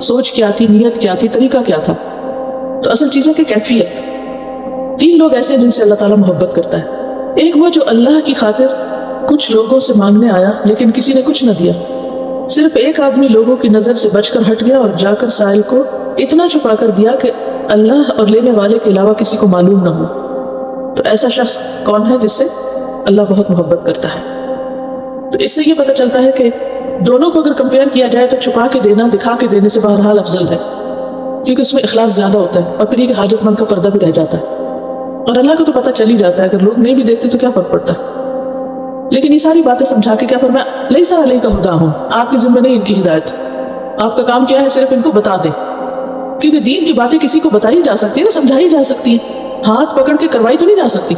سوچ کیا تھی، نیت کیا تھی، طریقہ کیا تھا. تو اصل چیز ہے کہ کیفیت. 3 لوگ ایسے ہیں جن سے اللہ تعالیٰ محبت کرتا ہے. ایک وہ جو اللہ کی خاطر کچھ لوگوں سے مانگنے آیا لیکن کسی نے کچھ نہ دیا. صرف ایک آدمی لوگوں کی نظر سے بچ کر ہٹ گیا اور جا کر سائل کو اتنا چھپا کر دیا کہ اللہ اور لینے والے کے علاوہ کسی کو معلوم نہ ہو. تو ایسا شخص کون ہے جس سے اللہ بہت محبت کرتا ہے؟ تو اس سے یہ پتہ چلتا ہے کہ دونوں کو اگر کمپیئر کیا جائے تو چھپا کے دینا دکھا کے دینے سے بہرحال افضل ہے، کیونکہ اس میں اخلاص زیادہ ہوتا ہے اور پھر یہ کہ حاجت مند کا پردہ بھی رہ جاتا ہے. اور اللہ کو تو پتہ چل ہی جاتا ہے، اگر لوگ نہیں بھی دیکھتے تو کیا فرق پڑتا ہے. لیکن یہ ساری باتیں سمجھا کے کیا فرمایا، لیسا علیک ہدیٰ ہوں، آپ کی ذمہ نہیں ان کی ہدایت. آپ کا کام کیا ہے؟ صرف ان کو بتا دیں، کیونکہ دین کی باتیں کسی کو بتائی جا سکتی ہے نا، سمجھائی جا سکتی ہے، ہاتھ پکڑ کے کروائی تو نہیں جا سکتی.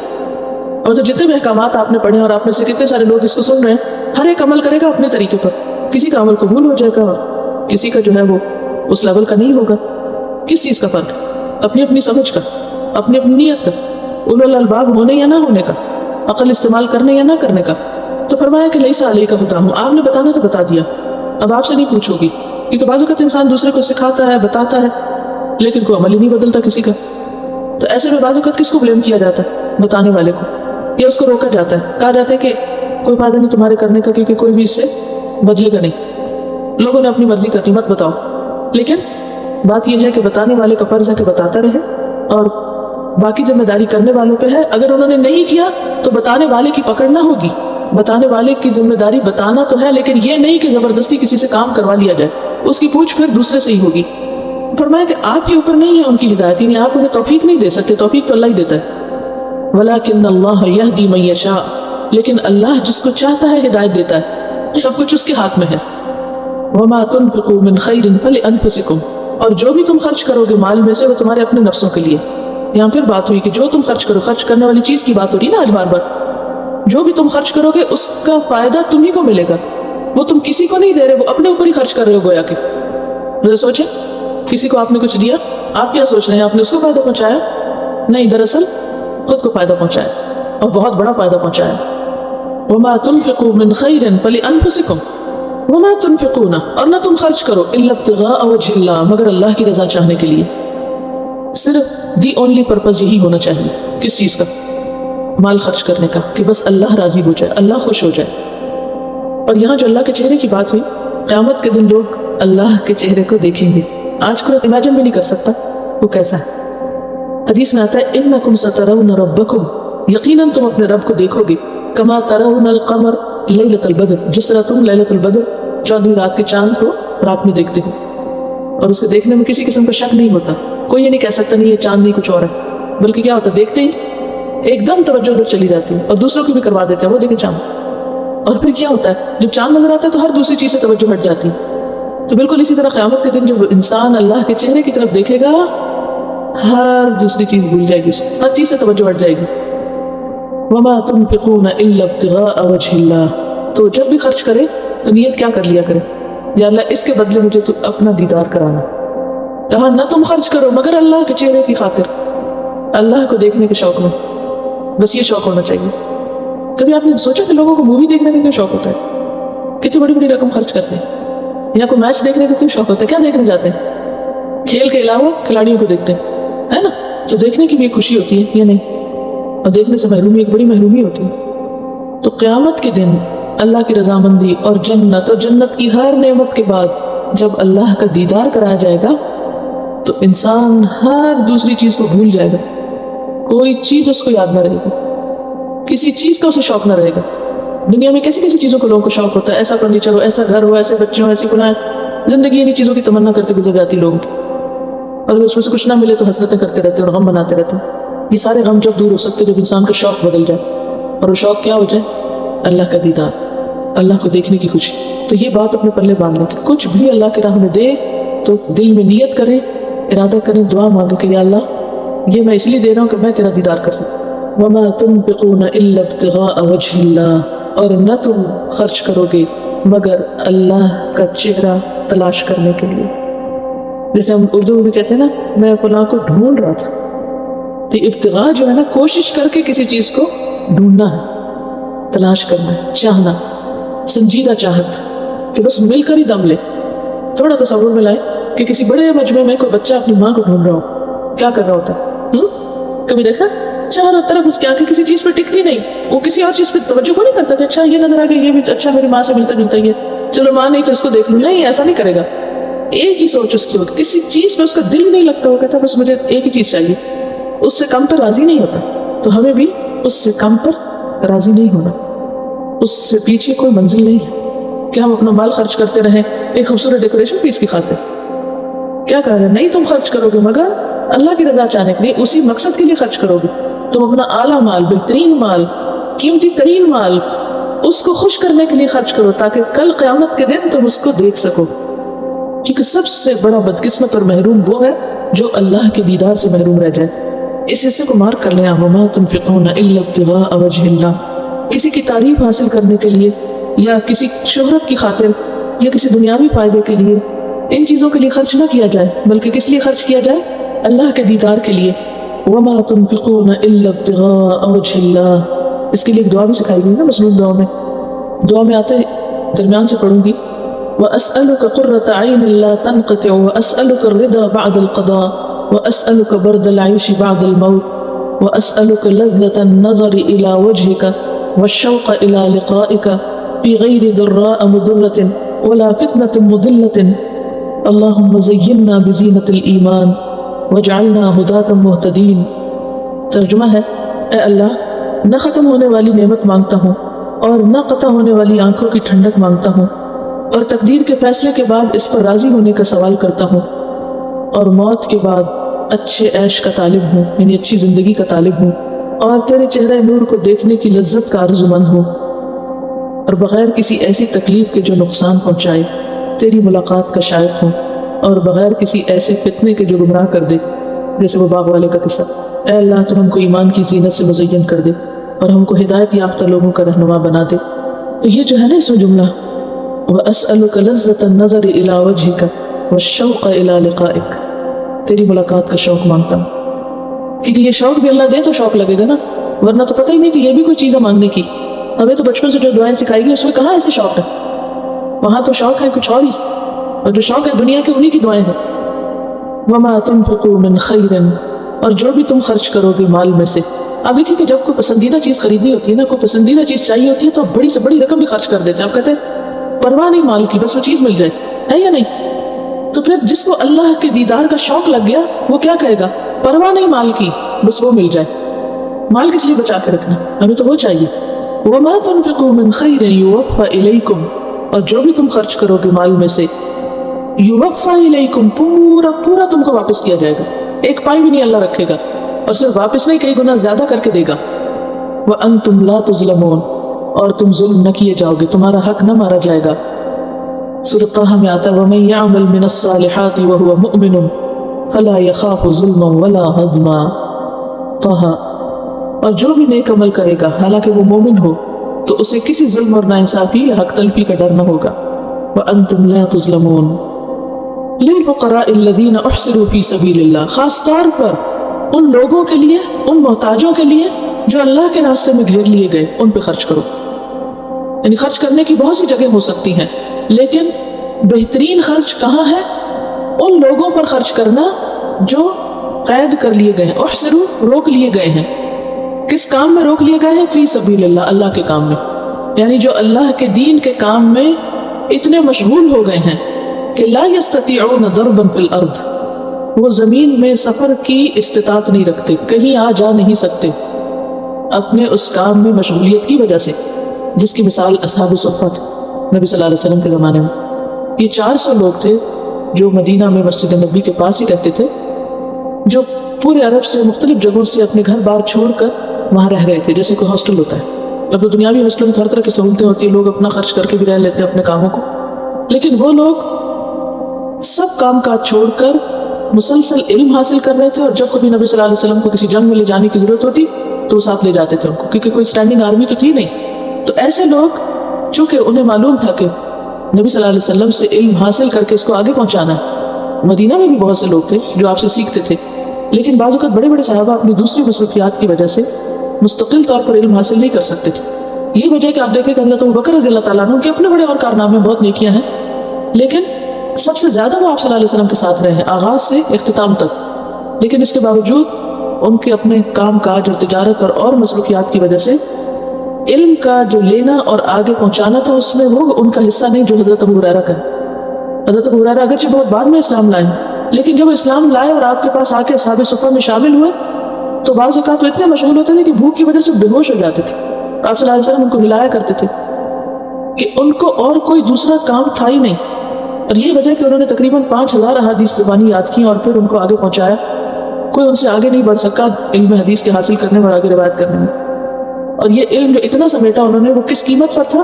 اور تو جتنے بھی احکامات آپ نے پڑھے اور آپ میں سے کتنے سارے لوگ اس کو سن رہے ہیں، ہر ایک عمل کرے گا اپنے طریقے پر. کسی کا عمل قبول ہو جائے گا اور کسی کا جو ہے وہ اس لیول کا نہیں ہوگا. کس چیز کا فرق؟ اپنی اپنی سمجھ کا، اپنی اپنی نیت کا، اولو الالباب ہونے یا نہ ہونے کا، عقل استعمال کرنے یا نہ کرنے کا. تو فرمایا کہ لیسا علیک ہدیٰ ہوں، آپ نے بتانا تو بتا دیا، اب آپ سے نہیں پوچھو گی. کیونکہ بعض اوقات انسان دوسرے کو سکھاتا ہے، بتاتا ہے، لیکن کوئی عمل ہی نہیں بدلتا کسی کا. تو ایسے میں بعض اوقات کس کو بلیم کیا جاتا ہے؟ بتانے والے کو، یا اس کو روکا جاتا ہے، کہا جاتا ہے کہ کوئی فائدہ نہیں تمہارے کرنے کا، کیونکہ کوئی بھی اس سے بدلے گا نہیں، لوگوں نے اپنی مرضی کرنی، مت بتاؤ. لیکن بات یہ ہے کہ بتانے والے کا فرض ہے کہ بتاتا رہے، اور باقی ذمہ داری کرنے والوں پہ ہے. اگر انہوں نے نہیں کیا تو بتانے والے کی پکڑ نہ ہوگی. بتانے والے کی ذمہ داری بتانا تو ہے، لیکن یہ نہیں کہ زبردستی کسی سے کام کروا لیا جائے، اس کی پوچھ پھر دوسرے سے ہی ہوگی. فرمایا کہ آپ کے اوپر نہیں ہے ان کی ہدایت، یعنی آپ انہیں توفیق نہیں دے سکتے، توفیق تو اللہ ہی دیتا ہے. وَلَٰكِنَّ اللَّهَ يَهْدِي مَن يَشَاءُ، لیکن اللہ جس کو چاہتا ہے ہدایت دیتا ہے، سب کچھ اس کے ہاتھ میں ہے. وَمَا تُنْفِقُوا مِنْ خَيْرٍ فَلِأَنفُسِكُمْ، اور جو بھی تم خرچ کرو گے مال میں سے وہ تمہارے اپنے نفسوں کے لیے. یہاں پھر بات ہوئی کہ جو تم خرچ کرو، خرچ کرنے والی چیز کی بات ہو رہی نا آج بار بار. جو بھی تم خرچ کرو گے اس کا فائدہ تمہیں کو ملے گا، وہ تم کسی کو نہیں دے رہے، وہ اپنے اوپر ہی خرچ کر رہے ہو گویا کہ. ذرا سوچیں، کسی کو آپ نے کچھ دیا، آپ کیا سوچ رہے ہیں؟ آپ نے اس کو فائدہ پہنچایا؟ نہیں، دراصل خود کو فائدہ پہنچایا، اور بہت بڑا فائدہ پہنچایا. وَمَا تُنْفِقُوا مِنْ خَيْرٍ فَلِأَنفُسِكُمْ وَمَا تُنْفِقُونَ، اور نہ تم خرچ کرو إِلَّا ابْتِغَاءَ وَجْهِ اللَّهِ، مگر اللہ کی رضا چاہنے کے لیے. صرف دی اونلی پرپز یہی ہونا چاہیے. کس چیز کا؟ مال خرچ کرنے کا، کہ بس اللہ راضی ہو جائے، اللہ خوش ہو جائے. اور یہاں جو اللہ کے چہرے کی بات ہوئی، قیامت کے دن لوگ اللہ کے چہرے کو دیکھیں گے. آج کوئی امیجن بھی نہیں کر سکتا وہ کیسا ہے. حدیث میں آتا ہے انکم سترون ربکم، یقیناً تم اپنے رب کو دیکھو گے، کما ترون القمر لیلۃ البدر، جس طرح تم لیلۃ البدر 14ویں رات کے چاند کو رات میں دیکھتے ہو، اور اس کو دیکھنے میں کسی قسم کا شک نہیں ہوتا. کوئی یہ نہیں کہہ سکتا نہیں یہ چاند نہیں کچھ اور ہے، بلکہ کیا ہوتا ہے، دیکھتے ہی ایک دم توجہ ادھر چلی جاتی ہے، اور دوسروں کی بھی کروا دیتے ہیں وہ دیکھیں چاند. اور پھر کیا ہوتا ہے، جب چاند نظر آتا ہے تو ہر دوسری چیز سے توجہ ہٹ جاتی ہے. تو بالکل اسی طرح قیامت کے دن جب انسان اللہ کے چہرے کی طرف دیکھے گا، ہر دوسری چیز بھول جائے گی، ہر چیز سے توجہ ہٹ جائے گی. وَمَا تُنْفِقُونَ إِلَّا ابْتِغَاءَ وَجْهِ اللَّهِ، تو جب بھی خرچ کرے تو نیت کیا کر لیا کرے، یا اللہ اس کے بدلے مجھے تو اپنا دیدار کرانا. کہا نہ تم خرچ کرو مگر اللہ کے چہرے کی خاطر، اللہ کو دیکھنے کے شوق میں، بس یہ شوق ہونا چاہیے. کبھی آپ نے سوچا کہ لوگوں کو مووی دیکھنے کا کیوں شوق ہوتا ہے؟ کتنی بڑی بڑی رقم خرچ کرتے ہیں. یا کوئی میچ دیکھنے کا کیوں شوق ہوتا ہے؟ کیا دیکھنے جاتے ہیں؟ کھیل کے علاوہ کھلاڑیوں کو دیکھتے ہیں، ہے نا؟ تو دیکھنے کی بھی ایک خوشی ہوتی ہے، یہ نہیں، اور دیکھنے سے محرومی ایک بڑی محرومی ہوتی ہے. تو قیامت کے دن اللہ کی رضامندی اور جنت کی ہر نعمت کے بعد جب اللہ کا دیدار کرایا جائے گا تو انسان ہر دوسری چیز کو بھول جائے گا، کوئی چیز اس کو یاد نہ رہے گی، کسی چیز کا اسے شوق نہ رہے گا. دنیا میں کیسی کیسی چیزوں کو لوگوں کو شوق ہوتا ہے، ایسا فرنیچر ہو، ایسا گھر ہو، ایسے بچے ہوں، ایسی بنائے، زندگی انہیں چیزوں کی تمنا کرتے گزر جاتی لوگوں کی، اور اگر اس میں سے کچھ نہ ملے تو حسرتیں کرتے رہتے ہیں اور غم بناتے رہتے ہیں. یہ سارے غم جب دور ہو سکتے جب انسان کا شوق بدل جائے، اور وہ شوق کیا ہو جائے؟ اللہ کا دیدار، اللہ کو دیکھنے کی خوشی. تو یہ بات اپنے پلے باندھنے کی، کچھ بھی اللہ کے راہ میں دے تو دل میں نیت کریں، ارادہ کریں، دعا مانگیں کہ یا اللہ یہ میں اس لیے دے رہا ہوں کہ میں تیرا دیدار کر سکوں. وَمَا تُنْفِقُونَ إِلَّا ابْتِغَاءَ وَجْهِ اللَّهِ، اور نہ تم خرچ کرو گے مگر اللہ کا چہرہ تلاش کرنے کے لیے. جیسے ہم اردو میں بھی کہتے ہیں نا، میں فلاں کو ڈھونڈ رہا تھا. تو ابتغاء جو ہے نا، کوشش کر کے کسی چیز کو ڈھونڈنا ہے، تلاش کرنا ہے، چاہنا، سنجیدہ چاہت کہ بس مل کر ہی دم لے. تھوڑا تصور میں لائے کہ کسی بڑے مجمع میں کوئی بچہ اپنی ماں کو ڈھونڈ رہا ہو، کیا کر رہا ہوتا ہے؟ کبھی دیکھا؟ چاروں طرف اس کی آنکھیں کسی چیز پہ ٹکتی نہیں، وہ کسی اور چیز پہ توجہ کو نہیں کرتا کہ اچھا یہ نظر آ گیا، یہ بھی اچھا میری ماں سے ملتا جلتا ہی ہے، چلو ماں نہیں تو اس کو دیکھ لوں. نہیں، ایسا نہیں کرے گا. ایک ہی سوچ اس کی ہوگی، کسی چیز پہ اس کا دل نہیں لگتا، وہ کہتا بس مجھے ایک ہی چیز چاہیے، اس سے کم پر راضی نہیں ہوتا. تو ہمیں بھی اس سے کم پر راضی نہیں ہونا، اس سے پیچھے کوئی منزل نہیں ہے کہ ہم اپنا مال خرچ کرتے رہیں ایک خوبصورت ڈیکوریشن پیس کی خاطر. کیا کہا ہے؟ نہیں تم خرچ کرو گے مگر اللہ کی رضا چاہنے کے لیے، اسی مقصد کے لیے خرچ کرو گے. تم اپنا اعلیٰ مال، بہترین مال، قیمتی ترین مال اس کو خوش کرنے کے لیے خرچ کرو، تاکہ کل قیامت کے دن تم اس کو دیکھ سکو. کیونکہ سب سے بڑا بدقسمت اور محروم وہ ہے جو اللہ کے دیدار سے محروم رہ جائے. اس حصے کو مارک کر لیں. وما تنفقون الا ابتغاء وجه اللہ. کسی کی تعریف حاصل کرنے کے لیے یا کسی شہرت کی خاطر یا کسی دنیاوی فائدے کے لیے ان چیزوں کے لیے خرچ نہ کیا جائے، بلکہ کس لیے خرچ کیا جائے؟ اللہ کے دیدار کے لیے. وما تنفقون الا ابتغاء وجه اللہ. اس کے لیے ایک دعا بھی سکھائی گئی نا مسلم دعا میں. دعا میں آتے درمیان سے پڑھوں گی. وَأَسْأَلُكَ قُرَّةَ عَيْنٍ لَا تَنْقَطِعُ وَأَسْأَلُكَ الرِّضَا بَعْدَ الْقَضَاءِ وَأَسْأَلُكَ بَرْدَ الْعَيْشِ بَعْدَ الْمَوْتِ وَأَسْأَلُكَ لَذَّةَ النَّظَرِ إِلَى وَجْهِكَ وَالشَّوْقَ إِلَى لِقَائِكَ فِي غَيْرِ ضَرَّاءَ مُضِرَّةٍ وَلَا فِتْنَةٍ مُضِلَّةٍ اللهم زينا بزينة الإيمان واجعلنا هداة مهتدين. ترجمہ ہے: اے اللہ، نہ ختم ہونے والی نعمت مانگتا ہوں اور نہ قطع ہونے والی آنکھوں کی ٹھنڈک مانگتا ہوں، اور تقدیر کے فیصلے کے بعد اس پر راضی ہونے کا سوال کرتا ہوں، اور موت کے بعد اچھے عیش کا طالب ہوں، یعنی اچھی زندگی کا طالب ہوں، اور تیرے چہرہ نور کو دیکھنے کی لذت کا آرزومند ہوں، اور بغیر کسی ایسی تکلیف کے جو نقصان پہنچائے تیری ملاقات کا شائق ہوں، اور بغیر کسی ایسے فتنے کے جو گمراہ کر دے، جیسے وہ باغ والے کا قصہ. اے اللہ، تو ہم کو ایمان کی زینت سے مزین کر دے اور ہم کو ہدایت یافتہ لوگوں کا رہنما بنا دے. تو یہ جو ہے نا اس میں جملہ وَأَسْأَلُكَ لَذَّةَ النَّظَرِ إِلَى وَجْهِكَ وَالشَّوْقَ إِلَى لِقَائِكَ. تیری ملاقات کا شوق مانگتا ہوں، کیونکہ یہ شوق بھی اللہ دے تو شوق لگے گا نا، ورنہ تو پتہ ہی نہیں کہ یہ بھی کوئی چیز ہے مانگنے کی. ہمیں تو بچپن سے جو دعائیں سکھائی گئی اس میں کہاں ایسے شوق ہے؟ وہاں تو شوق ہے کچھ اور ہی، اور جو شوق ہے دنیا کے انہی کی دعائیں ہیں. وَمَا تُنْفِقُوا مِنْ خَيْرٍ. اور جو بھی تم خرچ کرو گے مال میں سے. آپ دیکھیں کہ جب کوئی پسندیدہ چیز خریدنی ہوتی ہے نا، کوئی پسندیدہ چیز چاہیے ہوتی ہے تو آپ بڑی سے بڑی رقم بھی خرچ کر دیتے ہیں. آپ کہتے ہیں پرواہ نہیں مال کی، بس وہ چیز مل جائے، ہے یا نہیں؟ تو پھر جس کو اللہ کے دیدار کا شوق لگ گیا وہ کیا کہے گا؟ پرواہ نہیں مال کی، بس وہ مل جائے. مال کس لیے بچا کے رکھنا؟ ہمیں تو وہ چاہیے. وَمَا تُنْفِقُوا مِنْ خَيْرٍ يُوَفَّ إِلَيْكُمْ. اور جو بھی تم خرچ کرو گے مال میں سے، يُوَفَّ إِلَيْكُمْ، پورا پورا تم کو واپس کیا جائے گا، ایک پائی بھی نہیں اللہ رکھے گا، اور صرف واپس نہیں کئی گنا زیادہ کر کے دے گا. وَأَنْتُمْ لَا تُظْلَمُونَ. اور تم ظلم نہ کیے جاؤ گے، تمہارا حق نہ مارا جائے گا. سورۃ طٰہٰ میں آتا ہے وَمَن يَعْمَلْ مِنَ الصَّالِحَاتِ وَهُوَ مُؤْمِنٌ فَلَا يَخَافُ ظُلْمًا وَلَا هَضْمًا. طٰہٰ. اور جو بھی نیک عمل کرے گا حالانکہ وہ مومن ہو تو اسے کسی ظلم اور ناانصافی یا حق تلفی کا ڈر نہ ہوگا. وَأَنْتُمْ لَا تُظْلَمُونَ. لِلْفُقَرَاءِ الَّذِينَ أُحْصِرُوا فِي سَبِيلِ اللَّهِ. خاص طور پر ان لوگوں کے لیے، ان محتاجوں کے لیے جو اللہ کے راستے میں گھیر لیے گئے، ان پہ خرچ کرو. یعنی خرچ کرنے کی بہت سی جگہ ہو سکتی ہیں، لیکن بہترین خرچ کہاں ہے؟ ان لوگوں پر خرچ کرنا جو قید کر لیے گئے ہیں. احصروا، روک لیے گئے ہیں. کس کام میں روک لیے گئے ہیں؟ فی سبیل اللہ، اللہ کے کام میں. یعنی جو اللہ کے دین کے کام میں اتنے مشغول ہو گئے ہیں کہ لا یستطیعون ضربا فی الارض، وہ زمین میں سفر کی استطاعت نہیں رکھتے، کہیں آ جا نہیں سکتے اپنے اس کام میں مشغولیت کی وجہ سے، جس کی مثال اصحاب صفہ تھے نبی صلی اللہ علیہ وسلم کے زمانے میں. یہ 400 لوگ تھے جو مدینہ میں مسجد نبی کے پاس ہی رہتے تھے، جو پورے عرب سے مختلف جگہوں سے اپنے گھر بار چھوڑ کر وہاں رہ رہے تھے، جیسے کوئی ہاسٹل ہوتا ہے. اب تو دنیاوی ہاسٹل میں ہر طرح کی سہولتیں ہوتی ہیں، لوگ اپنا خرچ کر کے بھی رہ لیتے ہیں اپنے کاموں کو، لیکن وہ لوگ سب کام کاج چھوڑ کر مسلسل علم حاصل کر رہے تھے، اور جب کبھی نبی صلی اللہ علیہ وسلم کو کسی جنگ میں لے جانے کی ضرورت ہوتی تو وہ ساتھ لے جاتے تھے ان کو، کیونکہ کوئی اسٹینڈنگ آرمی تو تھی نہیں. تو ایسے لوگ چونکہ انہیں معلوم تھا کہ نبی صلی اللہ علیہ وسلم سے علم حاصل کر کے اس کو آگے پہنچانا ہے. مدینہ میں بھی بہت سے لوگ تھے جو آپ سے سیکھتے تھے، لیکن بعض اوقات بڑے بڑے صحابہ اپنی دوسری مصروفیات کی وجہ سے مستقل طور پر علم حاصل نہیں کر سکتے تھے. یہی وجہ کہ آپ دیکھیں کہ حضرت ابوبکر رضی اللہ تعالیٰ عنہ کے اپنے بڑے اور کارنامے، بہت نیکیاں ہیں، لیکن سب سے زیادہ وہ آپ صلی اللہ علیہ وسلم کے ساتھ رہے ہیں آغاز سے اختتام تک، لیکن اس کے باوجود ان کے اپنے کام کاج اور تجارت اور مصروفیات کی وجہ سے علم کا جو لینا اور آگے پہنچانا تھا اس میں وہ ان کا حصہ نہیں جو حضرت ابو ہریرہ کا۔ حضرت ابو ہریرہ اگرچہ بہت بعد میں اسلام لائے، لیکن جب اسلام لائے اور آپ کے پاس آ کے اصحاب صفہ میں شامل ہوئے تو بعض اوقات وہ اتنے مشغول ہوتے تھے کہ بھوک کی وجہ سے بے ہوش ہو جاتے تھے۔ آپ صلی اللہ علیہ وسلم ان کو ہلایا کرتے تھے کہ ان کو اور کوئی دوسرا کام تھا ہی نہیں، اور یہی وجہ کہ انہوں نے تقریباً 5000 احادیث زبانی یاد کی اور پھر ان کو آگے پہنچایا۔ کوئی ان سے آگے نہیں بڑھ سکا علم حدیث کے حاصل کرنے اور آگے روایت کرنے میں، اور یہ علم جو اتنا سمیٹا انہوں نے وہ کس قیمت پر تھا؟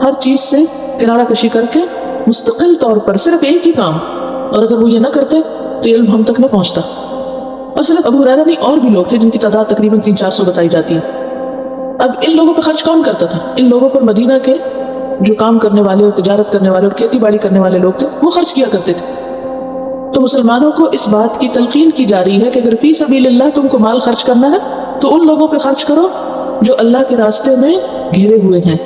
ہر چیز سے کنارہ کشی کر کے مستقل طور پر صرف ایک ہی کام، اور اگر وہ یہ نہ کرتے تو علم ہم تک نہ پہنچتا۔ اور صرف ابو ہریرہ نہیں، اور بھی لوگ تھے جن کی تعداد تقریباً 300-400 بتائی جاتی ہے۔ اب ان لوگوں پہ خرچ کون کرتا تھا؟ ان لوگوں پر مدینہ کے جو کام کرنے والے اور تجارت کرنے والے اور کھیتی باڑی کرنے والے لوگ تھے وہ خرچ کیا کرتے تھے۔ تو مسلمانوں کو اس بات کی تلقین کی جا رہی ہے کہ اگر فی سبیل اللہ تم کو مال خرچ کرنا ہے تو ان لوگوں پہ خرچ کرو جو اللہ کے راستے میں گھرے ہوئے ہیں،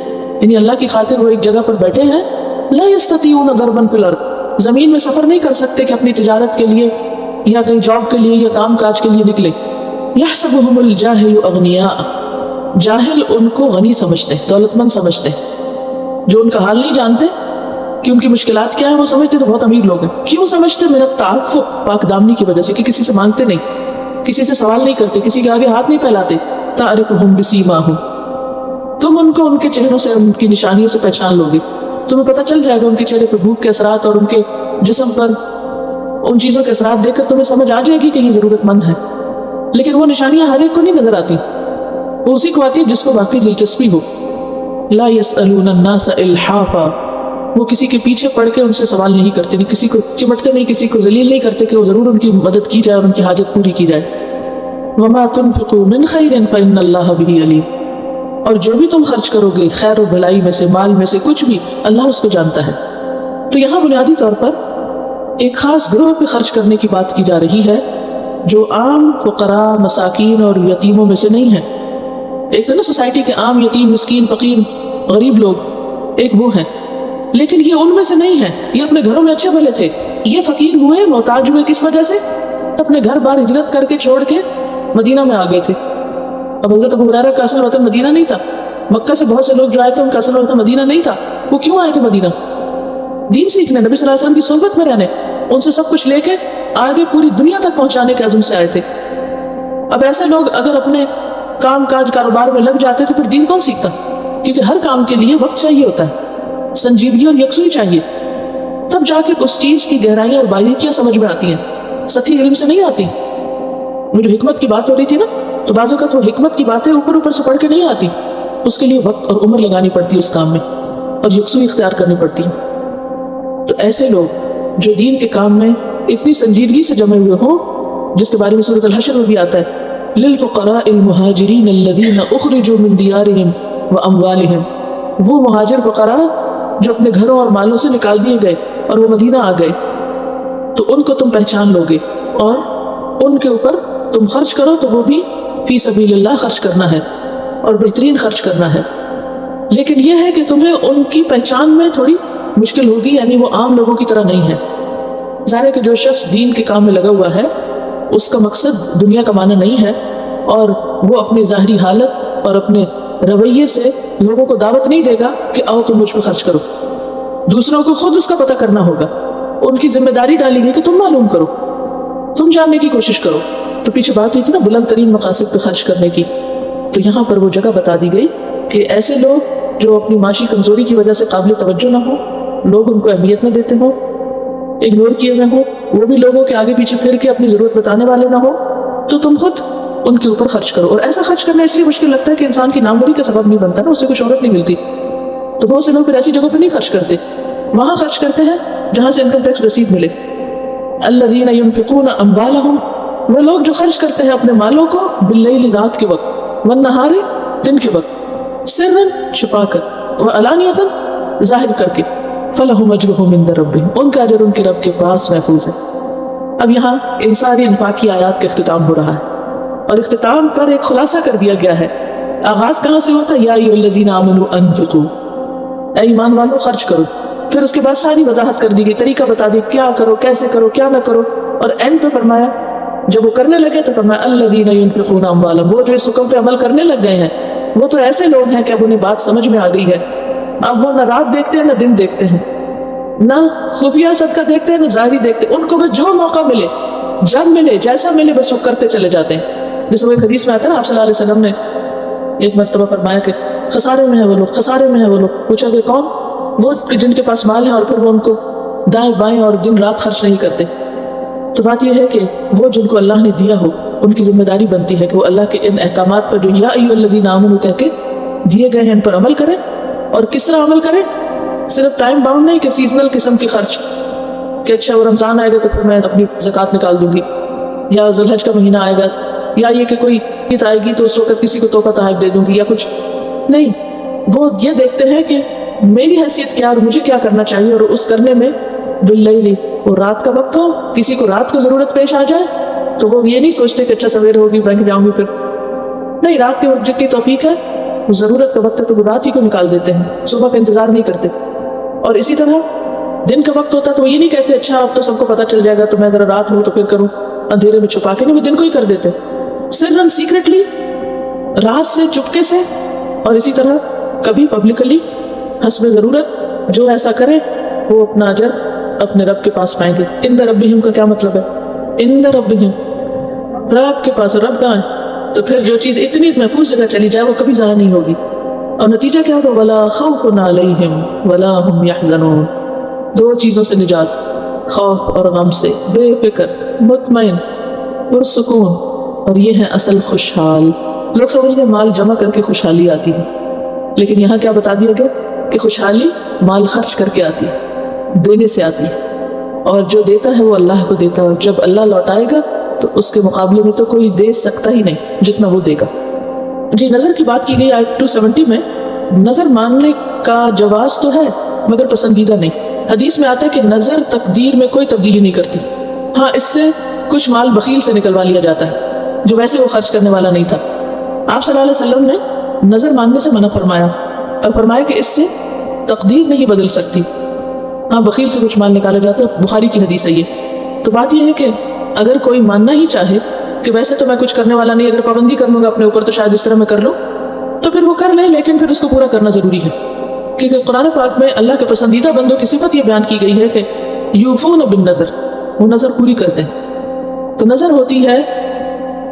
یعنی اللہ کی خاطر وہ ایک جگہ پر بیٹھے ہیں۔ لا یستطیعون ضربا فی الارض، زمین میں سفر نہیں کر سکتے کہ اپنی تجارت کے لیے یا کہیں جاب کے لیے یا کام کاج کے لیے نکلے۔ یحسبهم الجاہل اغنیاء، جاہل ان کو غنی سمجھتے ہیں، دولت مند سمجھتے ہیں۔ جو ان کا حال نہیں جانتے کہ ان کی مشکلات کیا ہیں وہ سمجھتے تو بہت امیر لوگ ہیں۔ کیوں سمجھتے؟ من التعفف، پاک دامنی کی وجہ سے، کہ کسی سے مانگتے نہیں، کسی سے سوال نہیں کرتے، کسی کے آگے ہاتھ نہیں پھیلاتے۔ تعرفهم بسیماہم، تم ان کو ان کے چہروں سے، ان کی نشانیوں سے پہچان لوگے۔ تمہیں پتہ چل جائے گا ان کے چہرے پر بھوک کے اثرات اور ان کے جسم پر ان چیزوں کے اثرات دیکھ کر تمہیں سمجھ آ جائے گی کہ یہ ضرورت مند ہے۔ لیکن وہ نشانیاں ہر ایک کو نہیں نظر آتی، وہ اسی کو آتی ہے جس کو واقعی دلچسپی ہو۔ لا يسألون الناس الحافا، وہ کسی کے پیچھے پڑھ کے ان سے سوال نہیں کرتے، نہیں کسی کو چمٹتے، نہیں کسی کو ذلیل نہیں کرتے کہ وہ ضرور ان کی مدد کی جائے اور ان کی حاجت پوری کی جائے۔ وما تنفقوا من خیر فإن اللہ بہ علیم، اور جو بھی تم خرچ کرو گے خیر و بھلائی میں سے، مال میں سے کچھ بھی، اللہ اس کو جانتا ہے۔ تو یہاں بنیادی طور پر ایک خاص گروہ پہ خرچ کرنے کی بات کی جا رہی ہے جو عام فقراء، مساکین اور یتیموں میں سے نہیں ہے۔ ایک تو نا سوسائٹی کے عام یتیم، مسکین، فقیر، غریب لوگ، ایک وہ ہیں، لیکن یہ ان میں سے نہیں ہے۔ یہ اپنے گھروں میں اچھے بھلے تھے، یہ فقیر ہوئے، محتاج ہوئے، کس وجہ سے؟ اپنے گھر بار ہجرت کر کے چھوڑ کے مدینہ میں آ گئے تھے۔ اب حضرت ابو ہریرہ کا اصل وطن مدینہ نہیں تھا، مکہ سے بہت سے لوگ جو آئے تھے ان کا اصل وطن مدینہ نہیں تھا۔ وہ کیوں آئے تھے مدینہ؟ دین سیکھنے، نبی صلی اللہ علیہ وسلم کی صحبت میں رہنے، ان سے سب کچھ لے کے آگے پوری دنیا تک پہنچانے کے عزم سے آئے تھے۔ اب ایسے لوگ اگر اپنے کام کاج کاروبار میں لگ جاتے تو پھر دین کون سیکھتا؟ کیونکہ ہر کام کے لیے وقت چاہیے ہوتا ہے، سنجیدگی اور یکسوئی چاہیے، تب جا کے اس چیز کی گہرائیاں اور باریکیاں سمجھ میں آتی ہیں، سطحی علم سے نہیں آتی۔ وہ جو حکمت کی بات ہو رہی تھی نا، تو بعض اوقات وہ حکمت کی باتیں اوپر سے پڑھ کے نہیں آتی، اس کے لیے وقت اور عمر لگانی پڑتی ہے اس کام میں، اور یکسوئی اختیار کرنی پڑتی ہے۔ تو ایسے لوگ جو دین کے کام میں اتنی سنجیدگی سے جمے ہوئے ہوں، جس کے بارے میں سورۃ الحشر میں بھی آتا ہے، للفقراء المہاجرین الذین اخرجوا من دیارہم واموالہم، وہ مہاجر فقراء جو اپنے گھروں اور مالوں سے نکال دیے گئے اور وہ مدینہ آ گئے، تو ان کو تم پہچان لو گے اور ان کے اوپر تم خرچ کرو، تو وہ بھی فی سبیل اللہ خرچ کرنا ہے اور بہترین خرچ کرنا ہے۔ لیکن یہ ہے کہ تمہیں ان کی پہچان میں تھوڑی مشکل ہوگی، یعنی وہ عام لوگوں کی طرح نہیں ہے۔ ظاہر ہے کہ جو شخص دین کے کام میں لگا ہوا ہے اس کا مقصد دنیا کمانا نہیں ہے، اور وہ اپنی ظاہری حالت اور اپنے رویے سے لوگوں کو دعوت نہیں دے گا کہ آؤ تم مجھ پہ خرچ کرو۔ دوسروں کو خود اس کا پتہ کرنا ہوگا، ان کی ذمہ داری ڈالی گئی کہ تم معلوم کرو، تم جاننے کی کوشش کرو۔ تو پیچھے بات ہوئی تھی نا بلند ترین مقاصد پہ خرچ کرنے کی، تو یہاں پر وہ جگہ بتا دی گئی کہ ایسے لوگ جو اپنی معاشی کمزوری کی وجہ سے قابل توجہ نہ ہو، لوگ ان کو اہمیت نہ دیتے ہوں، اگنور کیے ہوئے ہوں، وہ بھی لوگوں کے آگے پیچھے پھر کے اپنی ضرورت بتانے والے نہ ہو، تو تم خود ان کے اوپر خرچ کرو۔ اور ایسا خرچ کرنا اس لیے مشکل لگتا ہے کہ انسان کی ناموری کا سبب نہیں بنتا نا، اسے کوئی شہرت نہیں ملتی، تو بہت سے لوگ پھر ایسی جگہوں پہ نہیں خرچ کرتے، وہاں خرچ کرتے ہیں جہاں سے انکم ٹیکس رسید ملے۔ الذین ینفقون اموالہم، وہ لوگ جو خرچ کرتے ہیں اپنے مالوں کو، باللیل، رات کے وقت، والنہار، دن کے وقت، سرًا، چھپا کر، وعلانیۃ، ظاہر کر کے، فلہم اجرہم عند ربہم، ان کا اجر ان کے رب کے پاس محفوظ ہے۔ اب یہاں ان ساری انفاق کی آیات کا اختتام ہو رہا ہے، اور اختتام پر ایک خلاصہ کر دیا گیا ہے۔ آغاز کہاں سے ہوتا ہے؟ یا ایھا الذین آمنوا انفقوا، اے ایمان والو خرچ کرو۔ پھر اس کے بعد ساری وضاحت کر دی گئی، طریقہ بتا دی کیا کرو، کیسے کرو، کیا نہ کرو، اور اینڈ پہ فرمایا جب وہ کرنے لگے تو فرمایا الذین ينفقون اموالهم، وہ جو اس حکم پہ عمل کرنے لگ گئے ہیں وہ تو ایسے لوگ ہیں کہ اب انہیں بات سمجھ میں آ گئی ہے، اب وہ نہ رات دیکھتے ہیں نہ دن دیکھتے ہیں، نہ خفیہ صدقہ دیکھتے ہیں نہ ظاہری دیکھتے، ان کو بس جو موقع ملے، جب ملے، جیسا ملے، بس وہ کرتے چلے جاتے ہیں۔ جیسے وہ ایک حدیث میں آتا ہے نا، آپ صلی اللہ علیہ وسلم نے ایک مرتبہ فرمایا کہ خسارے میں ہے وہ لوگ، خسارے میں ہے وہ لوگ۔ پوچھا کہ کون؟ وہ جن کے پاس مال ہے اور پھر وہ ان کو دائیں بائیں اور دن رات خرچ نہیں کرتے۔ تو بات یہ ہے کہ وہ جن کو اللہ نے دیا ہو ان کی ذمہ داری بنتی ہے کہ وہ اللہ کے ان احکامات پر جو یا ایھا الذین آمنوا کہہ کے دیے گئے ہیں ان پر عمل کریں۔ اور کس طرح عمل کریں؟ صرف ٹائم باؤنڈ نہیں کہ سیزنل قسم کی خرچ، کہ اچھا وہ رمضان آئے گا تو پھر میں اپنی زکوٰۃ نکال دوں گی، یا ذوالحج کا مہینہ آئے گا، یا یہ کہ کوئی عید آئے گی تو اس وقت کسی کو تحفہ تحائف دے دوں گی، یا کچھ نہیں۔ وہ یہ دیکھتے ہیں کہ میری حیثیت کیا اور مجھے کیا کرنا چاہیے، اور اس کرنے میں باللیل، وہ رات کا وقت ہو، کسی کو رات کو ضرورت پیش آ جائے تو وہ یہ نہیں سوچتے کہ اچھا سویر ہوگی بینک جاؤں گی، پھر نہیں، رات کے وقت جتنی توفیق ہے، وہ ضرورت کا وقت ہے تو وہ رات ہی کو نکال دیتے ہیں، صبح کا انتظار نہیں کرتے۔ اور اسی طرح دن کا وقت ہوتا ہے تو وہ یہ نہیں کہتے اچھا اب تو سب کو پتہ چل جائے گا تو میں ذرا رات ہوں تو پھر کروں، اندھیرے میں چھپا کے، نہیں، وہ دن کو ہی کر دیتے، سرن سیکرٹلی، رات سے، چپکے سے، اور اسی طرح کبھی پبلکلی، حسب ضرورت۔ جو ایسا کرے وہ اپنا اجر اپنے رب کے پاس پائیں گے۔ عند ربہم کا کیا مطلب ہے؟ عند ربہم، رب کے پاس، رب کہاں ہے؟ تو پھر جو چیز اتنی محفوظ جگہ چلی جائے وہ کبھی ضائع نہیں ہوگی۔ اور نتیجہ کیا ہوگا؟ ولا خوف علیہم ولا هم یحزنون، دو چیزوں سے نجات، خوف اور غم سے، بے فکر، مطمئن، پرسکون، اور یہ ہے اصل خوشحال۔ لوگ سمجھتے ہیں مال جمع کر کے خوشحالی آتی ہے، لیکن یہاں کیا بتا دیا گیا کہ خوشحالی مال خرچ کر کے آتی ہے، دینے سے آتی ہے، اور جو دیتا ہے وہ اللہ کو دیتا ہے، اور جب اللہ لوٹائے گا تو اس کے مقابلے میں تو کوئی دے سکتا ہی نہیں جتنا وہ دے گا۔ جی، نظر کی بات کی گئی آیت 270 میں۔ نظر ماننے کا جواز تو ہے مگر پسندیدہ نہیں۔ حدیث میں آتا ہے کہ نظر تقدیر میں کوئی تبدیلی نہیں کرتی۔ ہاں، اس سے کچھ مال بخیل سے نکلوا لیا جاتا ہے جو ویسے وہ خرچ کرنے والا نہیں تھا۔ آپ صلی اللہ علیہ وسلم نے نظر ماننے سے منع فرمایا اور فرمایا کہ اس سے تقدیر نہیں بدل سکتی۔ ہاں، بخیل سے کچھ مال نکالا جاتا ہے، بخاری کی حدیث ہے یہ۔ تو بات یہ ہے کہ اگر کوئی ماننا ہی چاہے کہ ویسے تو میں کچھ کرنے والا نہیں، اگر پابندی کر لوں گا اپنے اوپر تو شاید اس طرح میں کر لوں، تو پھر وہ کر لے، لیکن پھر اس کو پورا کرنا ضروری ہے، کیونکہ قرآن پاک میں اللہ کے پسندیدہ بندوں کی صفت یہ بیان کی گئی ہے کہ یوفون بالنذر، وہ نظر پوری کرتے ہیں۔ تو نظر ہوتی ہے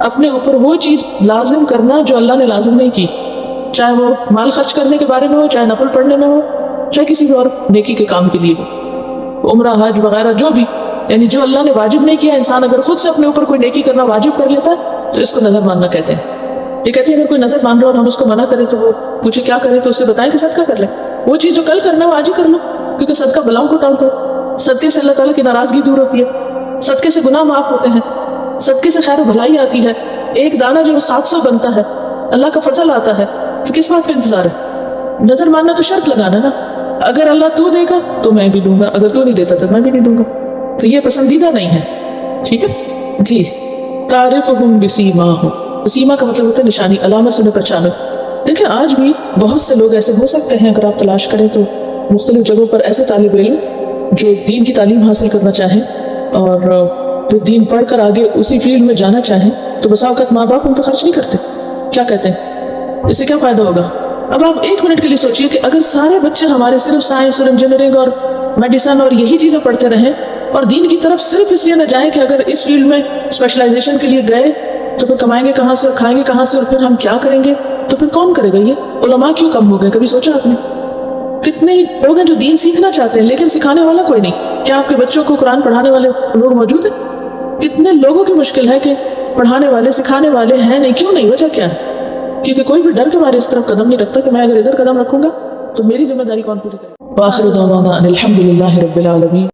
اپنے اوپر وہ چیز لازم کرنا جو اللہ نے لازم نہیں کی، چاہے وہ مال خرچ کرنے کے بارے میں ہو، چاہے نفل پڑھنے میں ہو، چاہے کسی بھی اور نیکی کے کام کے لیے ہو، عمرہ، حج وغیرہ جو بھی، یعنی جو اللہ نے واجب نہیں کیا، انسان اگر خود سے اپنے اوپر کوئی نیکی کرنا واجب کر لیتا ہے تو اس کو نظر ماننا کہتے ہیں۔ یہ کہتے ہیں اگر کوئی نظر مان رہا اور ہم اس کو منع کریں تو وہ پوچھے کیا کریں، تو اسے بتائیں کہ صدقہ کر لیں، وہ چیز جو کل کرنا ہے وہ آج ہی کر لو، کیونکہ صدقہ بلاؤں کو ٹالتا ہے، صدقے سے اللہ تعالیٰ کی ناراضگی دور ہوتی ہے، صدقے سے گناہ معاف ہوتے ہیں، صدقے سے خیر و بھلائی آتی ہے، ایک دانہ جو 700 بنتا ہے، اللہ کا فضل آتا ہے، تو کس بات کا انتظار ہے؟ نظر ماننا تو شرط لگانا نا، اگر اللہ تو دے گا تو میں بھی دوں گا، اگر تو نہیں دیتا تو میں بھی نہیں دوں گا، تو یہ پسندیدہ نہیں ہے، ٹھیک ہے جی۔ تعرفہم بسیماہم، سیما کا مطلب ہوتا ہے نشانی، علامت سے پہچانو۔ دیکھیں آج بھی بہت سے لوگ ایسے ہو سکتے ہیں، اگر آپ تلاش کریں تو مختلف جگہوں پر ایسے طالب علم جو دین کی تعلیم حاصل کرنا چاہیں اور پھر دین پڑھ کر آگے اسی فیلڈ میں جانا چاہیں، تو بسا اوقات ماں باپ ان پہ خرچ نہیں کرتے۔ کیا کہتے ہیں اس سے کیا فائدہ ہوگا؟ اب آپ ایک منٹ کے لیے سوچئے کہ اگر سارے بچے ہمارے صرف سائنس اور انجینئرنگ اور میڈیسن اور یہی چیزیں پڑھتے رہیں اور دین کی طرف صرف اس لیے نہ جائیں کہ اگر اس فیلڈ میں اسپیشلائزیشن کے لیے گئے تو پھر کمائیں گے کہاں سے اور کھائیں گے کہاں سے اور پھر ہم کیا کریں گے، تو پھر کون کرے گا؟ یہ علماء کیوں کم ہو گئے؟ کبھی سوچا آپ نے؟ کتنے لوگ ہیں جو دین سیکھنا چاہتے ہیں لیکن سکھانے والا کوئی نہیں۔ کیا آپ کے بچوں کو قرآن پڑھانے والے لوگ موجود ہیں؟ کتنے لوگوں کی مشکل ہے کہ پڑھانے والے سکھانے والے ہیں نہیں، کیوں نہیں؟ وجہ کیا ہے؟ کیونکہ کوئی بھی ڈر کے مارے اس طرف قدم نہیں رکھتا کہ میں اگر ادھر قدم رکھوں گا تو میری ذمہ داری کون پوری کرے گا۔ وآخر دعوانا ان الحمد للہ رب العالمین۔